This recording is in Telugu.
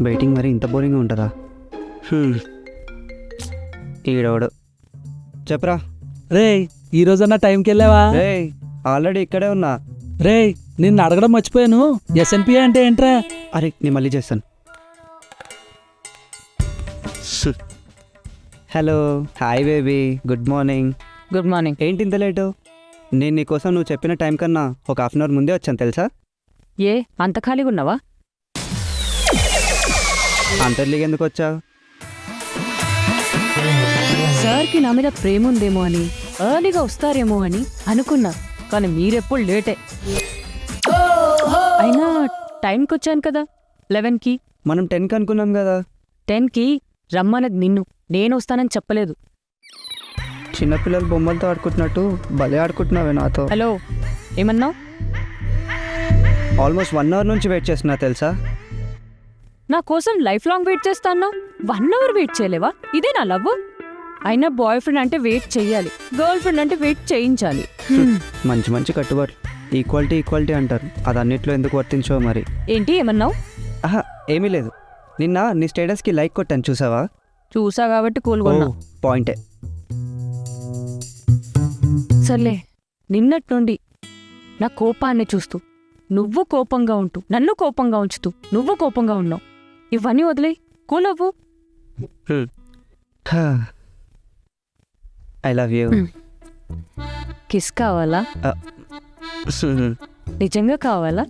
వెయిటింగ్ మరి ఇంత బోరింగ్గా ఉంటుందా? ఈడోడు చెప్పరా. రేయ్ ఈ రోజన్నా టైంకి వెళ్ళావా? రే ఆల్రెడీ ఇక్కడే ఉన్నా. రేయ్ నిన్ను అడగడం మర్చిపోయాను, ఎస్ఎన్పి అంటే ఏంట్రా? అరే నేను మళ్ళీ చేస్తాను. Hello hi baby, good morning. Good morning. ఏంటి ఇంత లేటు? నేను నీకోసం నువ్వు చెప్పిన టైం కన్నా ఒక హాఫ్ అన్ అవర్ ముందే వచ్చాను తెలుసా. ఏ అంత ఖాళీగా ఉన్నావా? అంత ఎర్లీగా ఎందుకు వచ్చావు? సార్కి నా మీద ప్రేమ ఉందేమో అని, ఎర్లీగా వస్తారేమో అని అనుకున్నా, కానీ మీరెప్పుడు లేటే. అయినా టైంకి వచ్చాను కదా, 11కి. మనం 10కి అనుకున్నాం కదా. 10కి రమ్మన్నది నిన్ను, నేను వస్తానని చెప్పలేదు. చిన్నపిల్లలు బొమ్మలతో ఆడుకుంటున్నట్టు భలే ఆడుకుంటున్నావే నాతో. హలో ఏమన్నావు? ఆల్మోస్ట్ 1 అవర్ నుంచి వెయిట్ చేస్తున్నా తెలుసా. నా కోసం లైఫ్ లాంగ్ వెయిట్ చేస్తా అన్నావు, 1 అవర్ వెయిట్ చేయలేవా? ఇదే నా లవ్? అయినా బాయ్ ఫ్రెండ్ అంటే వెయిట్ చెయ్యాలి, గర్ల్ ఫ్రెండ్ అంటే వెయిట్ చేయించాలి. మంచి మంచి కట్టుబాట్లు. ఈక్వాలిటీ ఈక్వాలిటీ అంటారు, అది అన్నిట్లో ఎందుకు వర్తించో మరి. ఏంటి ఏమన్నావు? ఆహా ఏమీ లేదు. నిన్న నీ స్టేటస్కి లైక్ కొట్టాను చూసావా? చూసా కాబట్టి కూల్గొన్నా. పాయింటే. సర్లే, నిన్నటి నుండి నా కోపాన్ని చూస్తూ, నువ్వు కోపంగా ఉంటూ, నన్ను కోపంగా ఉంచుతూ, నువ్వు కోపంగా ఉన్నావు. ఇవన్నీ వదిలే, కూల్ అవ్వు. I love you. కిస్ కావాలా? నిజంగా కావాలా?